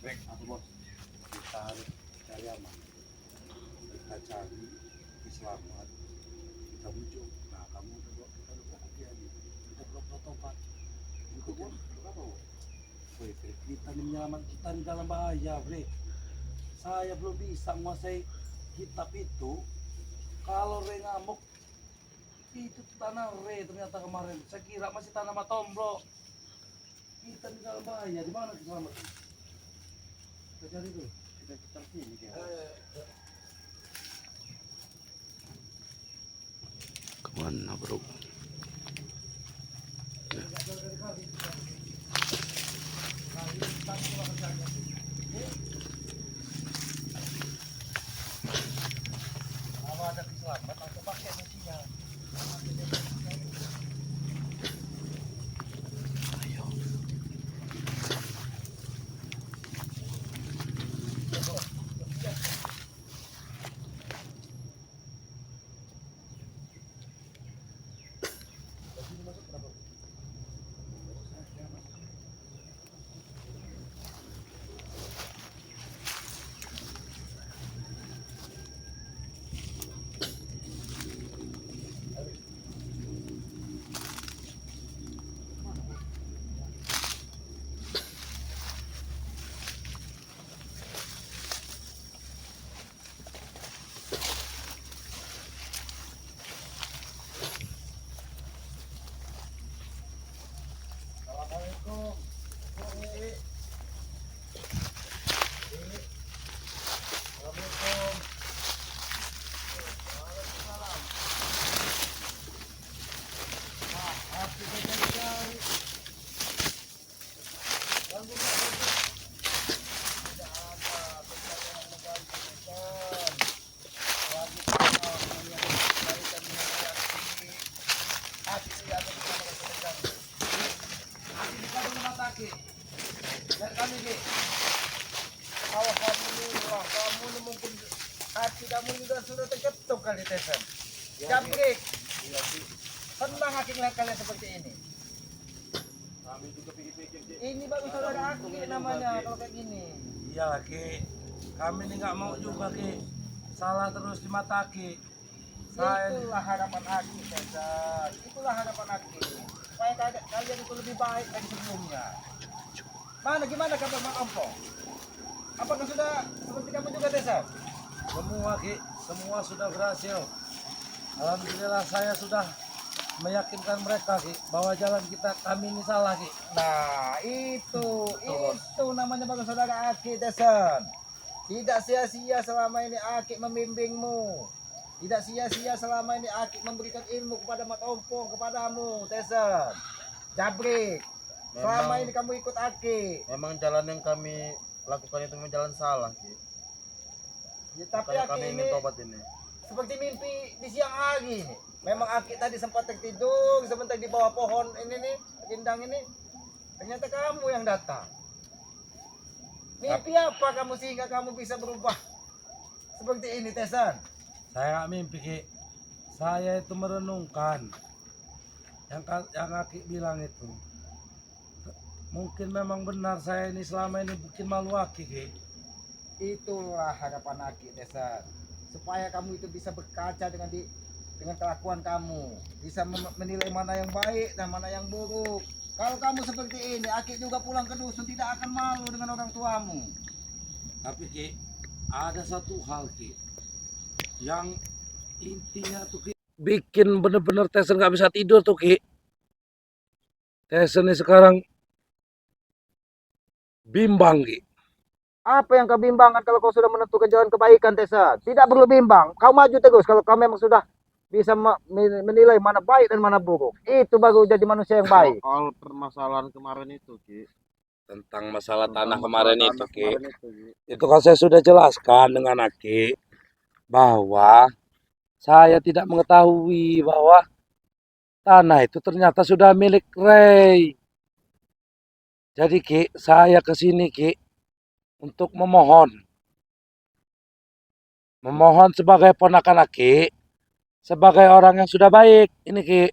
Tek, aku bos, kita harus cari aman, kita cari selamat, kita bujuk. Nah, kamu udah bawa kita udah bahagia nih, kita belum tobat. Itu bos, kenapa bos? Woi, Bre, kita nih menyelamatkan kita di dalam bahaya, Bre. Saya belum bisa menguasai kitab itu. Kalau Re ngamuk, itu tanah Re ternyata kemarin. Saya kira masih tanah Matom, bro. Kita di dalam bahaya, di mana keselamatan? Kita cari dulu. Kita sini ya. Kemana bro? Kalau ada keselamatan atau pakai mesinnya. Ayo. Assalamualaikum. Assalamualaikum. Waalaikumsalam. Nah, hati saya cari. Ganggu nggak itu? Tidak ada pencarian yang mengganggu bukan. Lagi orang yang kaitan dengan hati. Hati tidak ada bersama dengan mengganggu. Hati kita dengan mata. Lihat kami Ki. Alhamdulillah, kamu ini mungkin hati kamu ini sudah terketuk kali Tesan. Jabrik. Iya sih. Senang Aki ngeliat kalian seperti ini. Kami juga pikir-pikir sih. Ini baru saudara Aki namanya kalau kayak gini. Iya Ki, kami ini nggak mau juga Ki, salah terus di mata Ki. Itulah harapan Aki Tesan. Itulah harapan Aki. Supaya kalian itu lebih baik dari sebelumnya. Gimana kabar Mak Ompong? Apakah sudah seperti kamu juga Tesan? Semua Ki, semua sudah berhasil. Alhamdulillah saya sudah meyakinkan mereka Ki, bahwa jalan kami ini salah Ki. Nah, itu namanya baru saudara Aki Tesan. Tidak sia-sia selama ini Aki membimbingmu. Tidak sia-sia selama ini Aki memberikan ilmu kepada Mat Ompong, kepadamu Tesan. Jabrik, selama ini kamu ikut Aki. Memang jalan yang kami lakukan itu memang jalan salah, Ki. Ya, tapi Makanya Aki kami ini ingin tobat ini. seperti mimpi di siang hari ini. Memang Aki tadi sempat tertidur sebentar di bawah pohon ini nih, rindang ini. Ternyata kamu yang datang. Mimpi apa kamu sehingga kamu bisa berubah seperti ini, Tesan? Saya nggak mimpi Ki, saya itu merenungkan yang Aki bilang itu. Mungkin memang benar saya ini selama ini bikin malu Aki Ki. Itulah harapan Aki, Tesan. Supaya kamu itu bisa berkaca dengan kelakuan kamu, bisa menilai mana yang baik dan mana yang buruk. Kalau kamu seperti ini, Aki juga pulang ke dusun tidak akan malu dengan orang tuamu. Tapi Ki, ada satu hal Ki, yang intinya tuh Ki, bikin bener-bener Tesan nggak bisa tidur tuh Ki. Tesan ini sekarang bimbang Ki. Apa yang kau bimbangkan kalau kau sudah menentukan jalan kebaikan, Tesan? Tidak perlu bimbang, kau maju terus kalau kau memang sudah bisa menilai mana baik dan mana buruk. Itu baru jadi manusia yang baik. Soal permasalahan kemarin itu, Ki. Tentang masalah Tentang tanah masalah kemarin tanah itu Ki. kemarin itu, Ki. Itu kan saya sudah jelaskan dengan Aki bahwa saya tidak mengetahui bahwa tanah itu ternyata sudah milik Ray. Jadi Ki, saya ke sini Ki untuk memohon sebagai ponakan Aki, sebagai orang yang sudah baik. Ini Ki,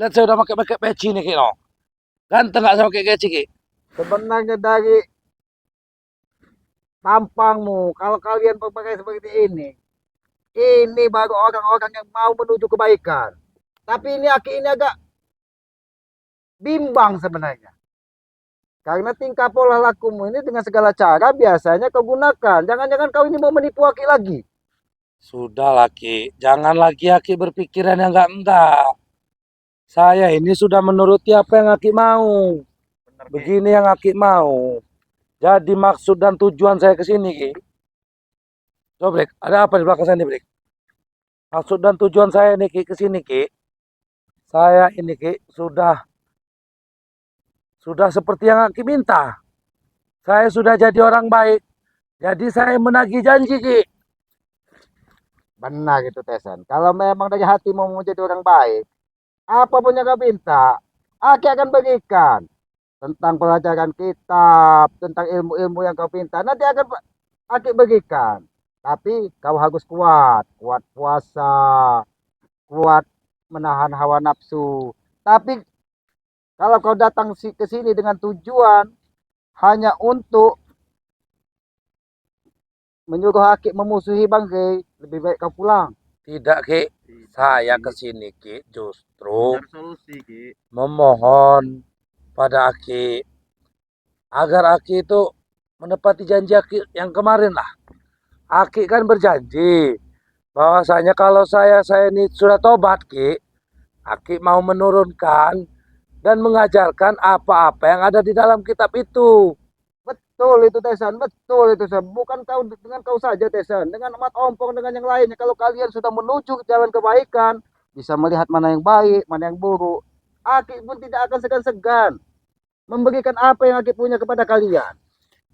lihat saya udah pakai peci nih Ki, no. Ganteng nggak sama kayak Ki? Sebenarnya dari tampangmu. Kalau kalian berpakai seperti ini baru orang-orang yang mau menuju kebaikan. Tapi ini Aki ini agak bimbang sebenarnya. Karena tingkah pola lakumu ini dengan segala cara biasanya kau gunakan. Jangan-jangan kau ini mau menipu Aki lagi. Sudah laki, jangan lagi Aki berpikiran yang enggak. Saya ini sudah menuruti apa yang Aki mau. Bener, Ki. Begini yang Aki mau. Jadi maksud dan tujuan saya ke sini, Ki. Coba, Brek, ada apa di belakang saya nih, Brek? Maksud dan tujuan saya ini, Ki, ke sini, Ki. Saya ini, Ki, sudah seperti yang Aki minta. Saya sudah jadi orang baik. Jadi saya menagih janji, Ki. Benar gitu Tesan. Kalau memang dari hatimu mau jadi orang baik, apapun yang kau minta, Aki akan berikan. Tentang pelajaran kitab, tentang ilmu-ilmu yang kau minta, nanti akan Aki berikan. Tapi kau harus kuat puasa, kuat menahan hawa nafsu. Tapi kalau kau datang ke sini dengan tujuan hanya untuk menyuruh Aki memusuhi Bang Rey, lebih baik kau pulang. Tidak, Ki. Saya ke sini, Ki, justru Cari solusi, Ki. memohon pada Aki agar Aki itu menepati janji Aki yang kemarin lah. Aki kan berjanji bahwasanya kalau saya ini sudah tobat, Ki, Aki mau menurunkan dan mengajarkan apa-apa yang ada di dalam kitab itu. Betul itu Tesan, betul itu Tesan. Bukan kau dengan kau saja Tesan, dengan Mat Ompong, dengan yang lainnya. Kalau kalian sudah menuju ke jalan kebaikan, bisa melihat mana yang baik, mana yang buruk. Aki pun tidak akan segan-segan memberikan apa yang Aki punya kepada kalian.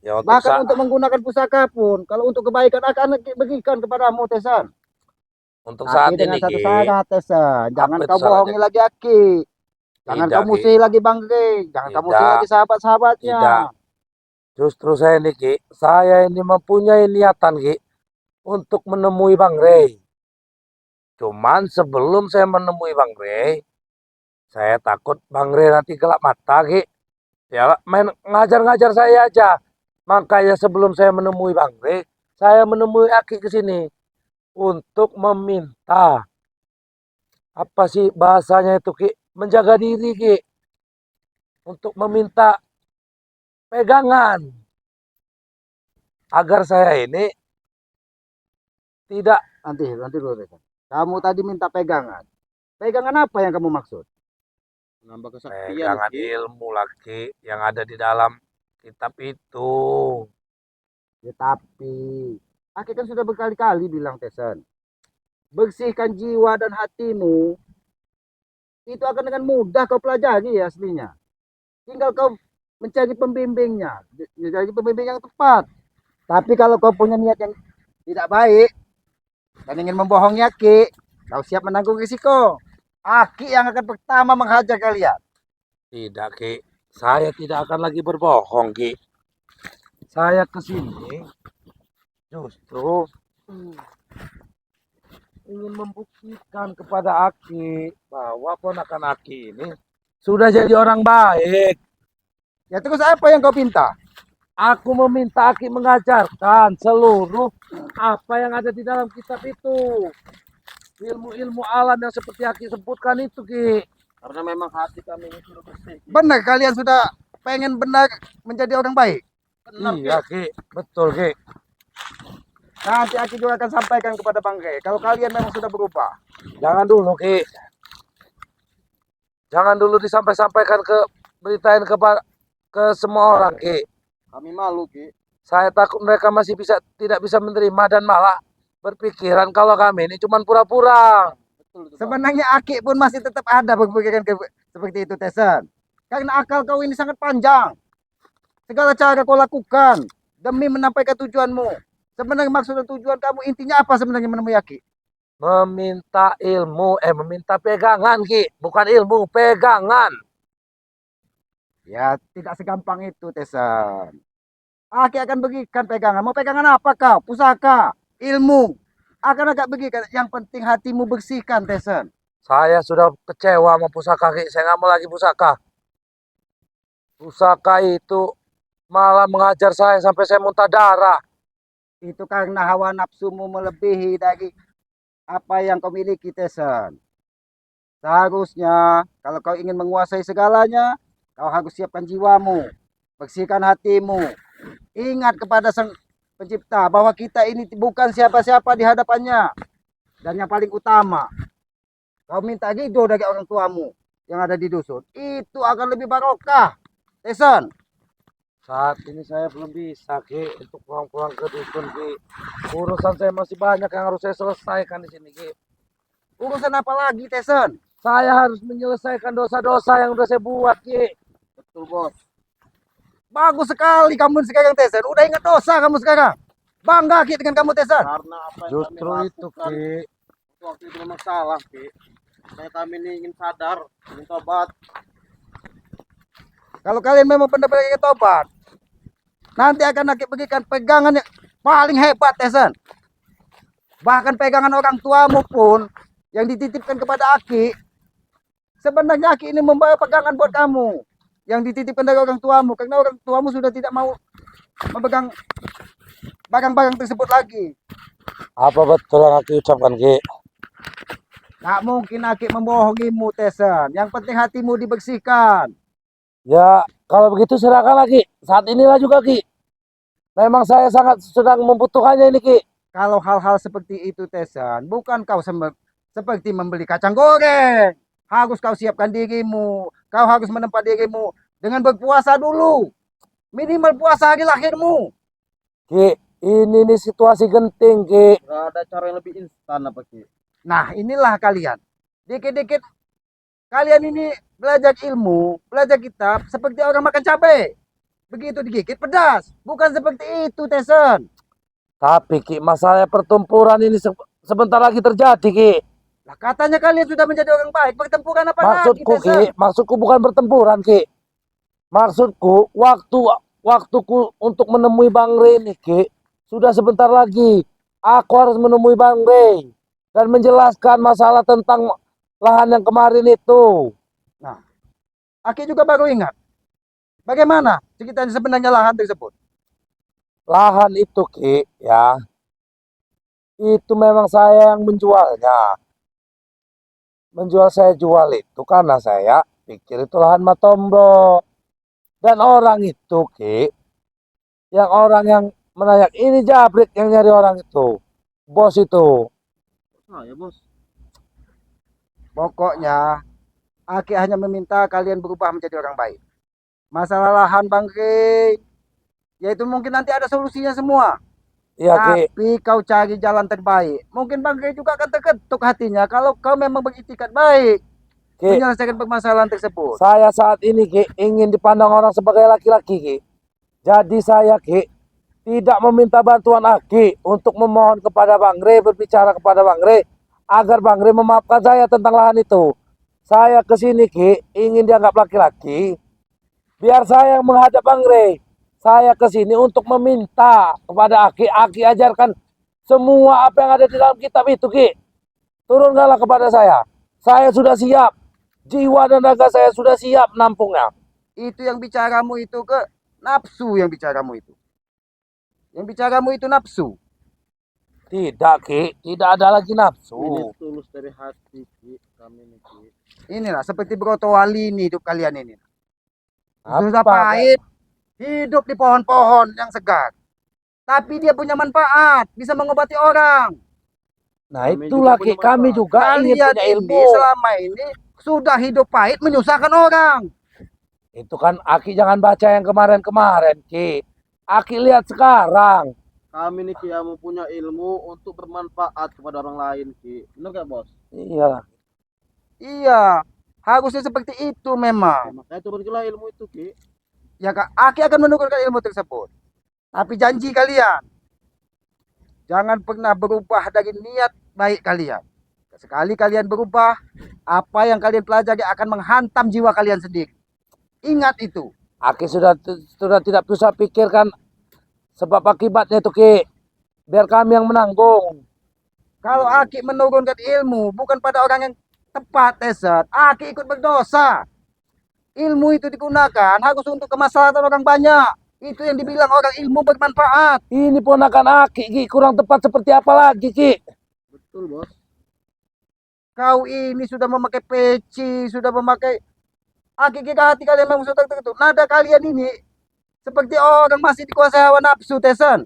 Ya, untuk Bahkan untuk menggunakan pusaka pun, kalau untuk kebaikan akan Aki berikan kepadamu Tesan. saat Tapi dengan ini, satu Ki, syarat Tesan, jangan apa itu kau bohongi syaratnya? lagi Aki. Jangan Tidak, kau Ki. musuhi lagi Bang Rey, jangan kau musuhi Tidak. lagi sahabat-sahabatnya. Tidak. Justru saya ini, Ki, saya ini mempunyai niatan, Ki, untuk menemui Bang Rey. Cuman sebelum saya menemui Bang Rey, saya takut Bang Rey nanti gelap mata, Ki. Ya, main ngajar-ngajar saya aja. Makanya sebelum saya menemui Bang Rey, saya menemui Aki ke sini untuk meminta apa sih bahasanya itu, Ki? Menjaga diri, Ki. Untuk meminta pegangan agar saya ini tidak Nanti dulu Tesan. Kamu tadi minta pegangan. Pegangan apa yang kamu maksud? Nambah kesaktian, pegangan Ki. ilmu lagi yang ada di dalam kitab itu. Ya, tapi Aki kan sudah berkali-kali bilang Tesan, bersihkan jiwa dan hatimu, itu akan dengan mudah kau pelajari ya aslinya. Tinggal kau mencari pembimbingnya, mencari pembimbing yang tepat. Tapi kalau kau punya niat yang tidak baik dan ingin membohongi Aki, kau siap menanggung risiko. Aki yang akan pertama menghajar kalian. Tidak, Ki. Saya tidak akan lagi berbohong, Ki. Saya kesini justru ingin membuktikan kepada Aki bahwa ponakan Aki ini sudah jadi orang baik. Ya terus apa yang kau minta? Aku meminta Aki mengajarkan seluruh apa yang ada di dalam kitab itu. Ilmu-ilmu alam yang seperti Aki sebutkan itu, Ki. Karena memang hati kami ini sudah bersih. Benar kalian sudah pengen benar menjadi orang baik. Benar, Iya, Ki. Betul, Ki. Nanti Aki juga akan sampaikan kepada Bang Rey kalau kalian memang sudah berubah. Jangan dulu, Ki. Jangan dulu disampaikan beritain ke semua orang, Ki. Kami malu, Ki. Saya takut mereka masih tidak bisa menerima dan malah berpikiran kalau kami ini cuma pura-pura. Betul itu, Bang. Sebenarnya Aki pun masih tetap ada berpikiran seperti itu Tesan. Karena akal kau ini sangat panjang. Segala cara kau lakukan demi menyampaikan tujuanmu. Sebenarnya maksud dan tujuan kamu intinya apa sebenarnya menemui Aki? Meminta ilmu, meminta pegangan, Ki. Bukan ilmu, pegangan. Ya tidak segampang itu Tesan. Aki akan berikan pegangan. Mau pegangan apa kau? Pusaka, ilmu. Akan agak berikan. Yang penting hatimu bersihkan Tesan. Saya sudah kecewa sama pusaka, Ki. Saya nggak mau lagi pusaka. Pusaka itu malah mengajar saya sampai saya muntah darah. Itu karena hawa nafsumu melebihi dari apa yang kau miliki, Tesen. Seharusnya kalau kau ingin menguasai segalanya, kau harus siapkan jiwamu, bersihkan hatimu. Ingat kepada Sang Pencipta bahwa kita ini bukan siapa-siapa di hadapannya. Dan yang paling utama, kau minta ridho dari orang tuamu yang ada di dusun. Itu akan lebih barokah, Tesen. Saat ini saya belum bisa Ki untuk pulang-pulang ke dusun Ki. Urusan saya masih banyak yang harus saya selesaikan di sini Ki. Urusan apa lagi, Tesen? Saya harus menyelesaikan dosa-dosa yang udah saya buat Ki. Betul, Bos. Bagus sekali kamu sekarang, Tesen. Udah ingat dosa kamu sekarang. Bangga Ki dengan kamu, Tesen. Karena apa yang Justru kami itu lakukan Ki. waktu itu memang salah, Ki. Saya kami ini ingin sadar, ingin tobat. Kalau kalian memang benar-benar ingin tobat, nanti akan Aki berikan pegangan yang paling hebat, Tesen. Bahkan pegangan orang tuamu pun yang dititipkan kepada Aki, sebenarnya Aki ini membawa pegangan buat kamu yang dititipkan dari orang tuamu, karena orang tuamu sudah tidak mau memegang barang-barang tersebut lagi. Apa betul yang aku ucapkan Ki? Tak mungkin Aki membohongimu, Tesen. Yang penting hatimu dibersihkan. Ya kalau begitu silakan lagi. Saat inilah juga Ki. Memang saya sangat sedang membutuhkannya ini Ki. Kalau hal-hal seperti itu, Tesen, bukan kau seperti membeli kacang goreng. Harus kau siapkan dirimu. Kau harus menempat dirimu dengan berpuasa dulu. Minimal puasa hari lahirmu. Ki, ini nih situasi genting Ki. Gak ada cara yang lebih instan apa, Ki? Nah, inilah kalian. Dikit-dikit kalian ini belajar ilmu, belajar kitab seperti orang makan cabai. Begitu digigit pedas. Bukan seperti itu, Tesen. Tapi Ki, masalah pertempuran ini sebentar lagi terjadi Ki. Lah katanya kalian sudah menjadi orang baik. Pertempuran apa lagi, Maksudku Tesen? Ki, maksudku bukan pertempuran Ki. Maksudku waktuku untuk menemui Bang Rey ini Ki sudah sebentar lagi. Aku harus menemui Bang Rey dan menjelaskan masalah tentang lahan yang kemarin itu. Aki juga baru ingat. Bagaimana ceritanya sebenarnya lahan tersebut? Lahan itu Ki, ya. Itu memang saya yang menjualnya. Menjual saya jual itu karena saya pikir itu lahan Matombro. Dan orang itu Ki, orang yang menanyakan ini Jabrik yang nyari orang itu. Bos itu. Nah, ya, Bos. Pokoknya Aki hanya meminta kalian berubah menjadi orang baik. Masalah lahan, Bang Rey, yaitu mungkin nanti ada solusinya semua. Iya Ki. Tapi kau cari jalan terbaik. Mungkin Bang Rey juga akan terketuk hatinya kalau kau memang beritikat baik Ki, menyelesaikan permasalahan tersebut. saya saat ini Ki ingin dipandang orang sebagai laki-laki Ki. Jadi saya Ki tidak meminta bantuan Aki untuk memohon kepada Bang Rey, berbicara kepada Bang Rey agar Bang Rey memaafkan saya tentang lahan itu. Saya kesini Ki ingin dianggap laki-laki. Biar saya yang menghadap Bang Rey. Saya kesini untuk meminta kepada Aki ajarkan semua apa yang ada di dalam kitab itu Ki. Turunkanlah kepada saya. Saya sudah siap. Jiwa dan raga saya sudah siap nampungnya. Itu yang bicaramu itu ke nafsu yang bicaramu itu. Yang bicaramu itu nafsu. Tidak Ki, tidak ada lagi Ini nafsu. tulus dari hati, Ki. Kami ini, Ki. Inilah seperti Broto Wali ini hidup kalian ini. Sudah Apa? pahit, hidup di pohon-pohon yang segar. Tapi dia punya manfaat, bisa mengobati orang. Nah Kami itulah juga Ki, punya kami manfaat. juga ingin Kalian punya ini ilmu. selama ini sudah hidup pahit menyusahkan orang. Itu kan Aki jangan baca yang kemarin-kemarin Ki. Aki lihat sekarang. Kami ini, Ki, yang punya ilmu untuk bermanfaat kepada orang lain, Ki. Benar gak, Bos? Iya. Iya, harusnya seperti itu memang. Makanya turunkanlah ilmu itu, Ki. Ya Kak, Aki akan menurunkan ilmu tersebut. Tapi janji kalian, jangan pernah berubah dari niat baik kalian. Sekali kalian berubah, apa yang kalian pelajari akan menghantam jiwa kalian sendiri. Ingat itu. Aki sudah tidak bisa pikirkan sebab akibatnya itu Ki. Biar kami yang menanggung. Kalau Aki menurunkan ilmu bukan pada orang yang tepat, Tesen, Aki ikut berdosa. Ilmu itu digunakan harus untuk kemaslahatan orang banyak. Itu yang dibilang orang ilmu bermanfaat. Ini ponakan Aki, Ki. Kurang tepat seperti apa lagi, Ki? Betul, Bos. Kau ini sudah memakai peci, sudah memakai hakikat hati kalian memang sudah tertutup. Nada kalian ini seperti orang masih dikuasai hawa nafsu, Tesan.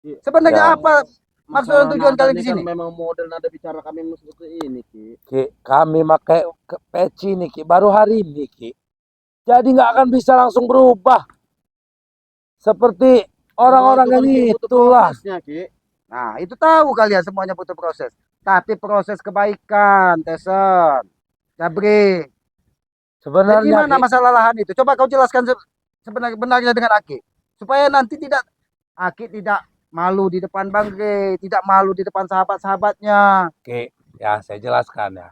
Ki, Sebenarnya Ya. apa maksud dan masalah tujuan nada kalian ini di sini? kan memang model nada bicara kami seperti ini, Ki. Ki, kami pakai peci nih, Ki. Baru hari ini, Ki. Jadi nggak akan bisa langsung berubah. Seperti orang-orang Semua yang itu kan, Ki, butuh itulah. prosesnya, Ki. Nah, itu tahu kalian semuanya butuh proses. Tapi proses kebaikan, Tesan. Jabri. Jadi Sebenarnya, gimana Ki, masalah lahan itu? Coba kau jelaskan sebenarnya dengan Aki. Supaya nanti Aki tidak malu di depan Bang Rey, tidak malu di depan sahabat-sahabatnya. Ki, ya saya jelaskan ya.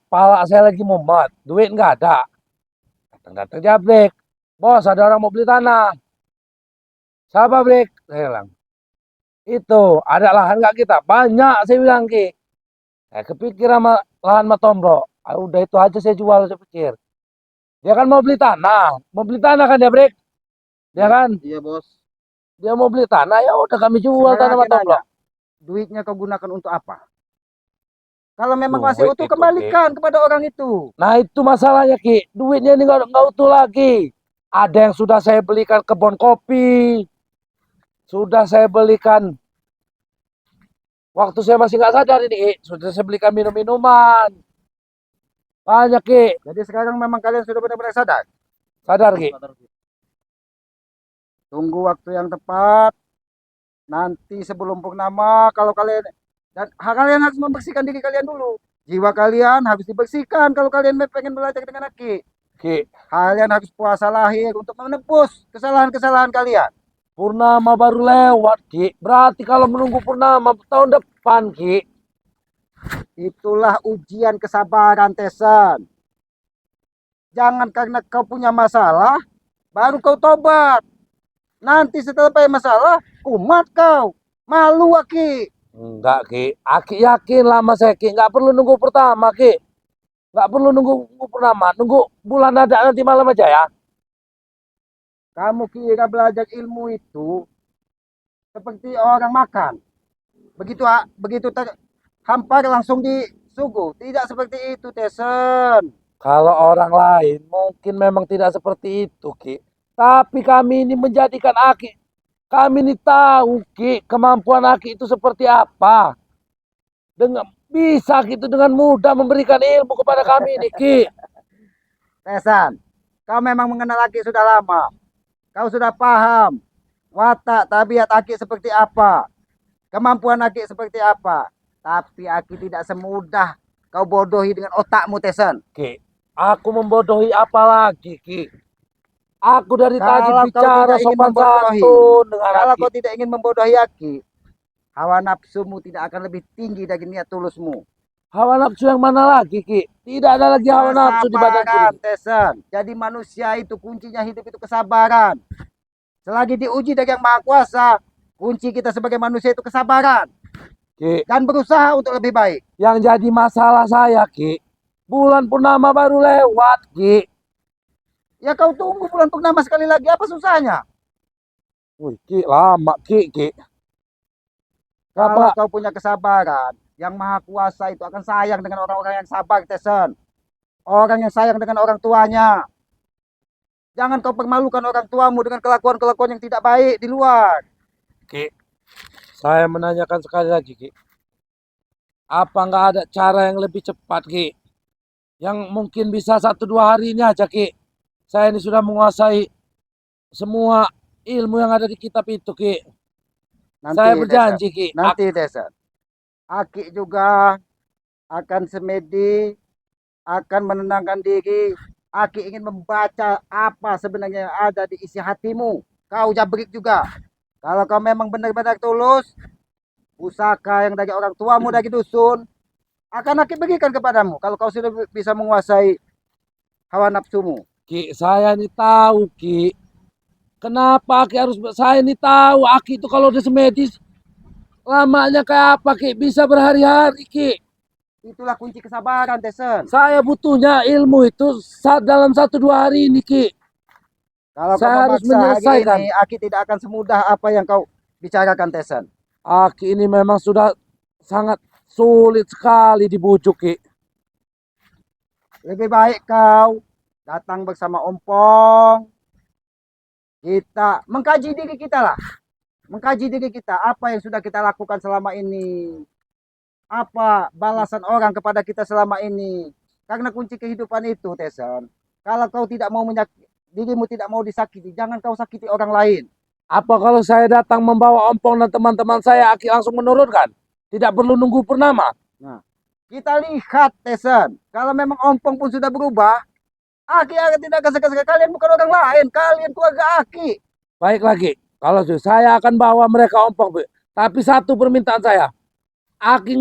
Pala saya lagi mumet, duit nggak ada. Datang-datang Jablek. Bos, ada orang mau beli tanah. Siapa, Brek? Saya bilang. Itu, ada lahan nggak kita? Banyak, saya bilang, Ki. Saya kepikir sama lahan Matombro. Ah, udah itu aja saya jual, saya pikir. Dia kan mau beli tanah. Mau beli tanah kan dia, Brek? Dia kan? Iya, Bos. Dia mau beli tanah, ya udah kami jual Sekarang tanah Aki Matombro. nanya, duitnya kau gunakan untuk apa? Kalau memang Duit masih utuh, itu, kembalikan kepada orang itu. Nah itu masalahnya, Ki. Duitnya ini nggak utuh lagi. Ada yang sudah saya belikan kebun kopi. Sudah saya belikan. Waktu saya masih nggak sadar ini, Ki. Sudah saya belikan minum-minuman. Banyak, Ki. Jadi sekarang memang kalian sudah benar-benar sadar. Sadar, Ki. Sadar, Ki. Tunggu waktu yang tepat. Nanti sebelum purnama, kalau kalian kalian harus membersihkan diri kalian dulu. Jiwa kalian harus dibersihkan kalau kalian pengen belajar dengan Aki. Ki. Kalian harus puasa lahir untuk menebus kesalahan-kesalahan kalian. Purnama baru lewat, Ki. Berarti kalau menunggu purnama tahun depan, Ki. Itulah ujian kesabaran, Tesan. Jangan karena kau punya masalah, baru kau tobat. Nanti setelah punya masalah, kumat kau. Malu, Aki. Enggak, Ki. Aki yakin lama saya, Ki. Nggak perlu nunggu pertama, Ki. Nggak perlu nunggu purnama. Nunggu bulan ada nanti malam aja ya. Kamu kira belajar ilmu itu seperti orang makan. Begitu hampar langsung disuguh. Tidak seperti itu, Tesen. Kalau orang lain mungkin memang tidak seperti itu, Ki. Tapi kami ini menjadikan Aki. Kami ini tahu, Ki, kemampuan Aki itu seperti apa. Bisa gitu dengan mudah memberikan ilmu kepada kami ini, Ki. Tesan, kau memang mengenal Aki sudah lama. Kau sudah paham watak tabiat Aki seperti apa. Kemampuan Aki seperti apa. Tapi Aki tidak semudah kau bodohi dengan otakmu, Tesan. Ki, aku membodohi apa lagi, Ki? Aku dari tadi Kalau kau bicara tidak ingin sopan membodohi, santun dengan kalau Aki. kau tidak ingin membodohi Aki, hawa nafsumu tidak akan lebih tinggi dari niat tulusmu. Hawa nafsu yang mana lagi, Ki? Tidak ada lagi hawa nafsu di badanku. Kesabaran, Tesan. Jadi manusia itu kuncinya hidup itu kesabaran. Selagi diuji dari yang maha kuasa, kunci kita sebagai manusia itu kesabaran. Ki, Dan berusaha untuk lebih baik. yang jadi masalah saya, Ki, bulan purnama baru lewat, Ki. Ya kau tunggu bulan purnama sekali lagi, apa susahnya? Wih, Ki, lama, Ki. Kalau Apa? kau punya kesabaran, yang maha kuasa itu akan sayang dengan orang-orang yang sabar, Tesan. Orang yang sayang dengan orang tuanya. Jangan kau permalukan orang tuamu dengan kelakuan-kelakuan yang tidak baik di luar. Ki, saya menanyakan sekali lagi, Ki. Apa nggak ada cara yang lebih cepat, Ki? Yang mungkin bisa 1-2 hari ini aja, Ki. Saya ini sudah menguasai semua ilmu yang ada di kitab itu, Ki. Nanti, Saya berjanji, Ki. Nanti, Tesan. Aki juga akan semedi, akan menenangkan diri. Aki ingin membaca apa sebenarnya yang ada di isi hatimu. Kau Jabrik juga. Kalau kau memang benar-benar tulus, pusaka yang dari orang tuamu dari dusun akan Aki berikan kepadamu. Kalau kau sudah bisa menguasai hawa nafsumu. Ki, saya ini tahu, Ki. Kenapa Ki harus... Saya ini tahu, Aki itu kalau udah semedis, lamanya kayak apa, Ki? Bisa berhari-hari, Ki. Itulah kunci kesabaran, Tesen. Saya butuhnya ilmu itu dalam 1-2 hari ini, Ki. Kalau kau Saya harus memaksa hari menyelesaikan. ini, Aki tidak akan semudah apa yang kau bicarakan, Tesan. Aki ini memang sudah sangat sulit sekali dibujuk, Ki. Lebih baik kau datang bersama Ompong. Kita mengkaji diri kita lah. Mengkaji diri kita, apa yang sudah kita lakukan selama ini. Apa balasan orang kepada kita selama ini. Karena kunci kehidupan itu, Tesan. Kalau kau tidak mau dirimu tidak mau disakiti, jangan kau sakiti orang lain. Apa kalau saya datang membawa Ompong dan teman-teman saya, Aki langsung menurunkan? Tidak perlu nunggu purnama. Kita lihat, Tesan. Kalau memang Ompong pun sudah berubah, Aki akan tidak kesek-kesek. Kalian bukan orang lain, kalian keluarga Aki. Baik lagi, kalau saya akan bawa mereka Ompong, Bu. Tapi satu permintaan saya, Aki nggak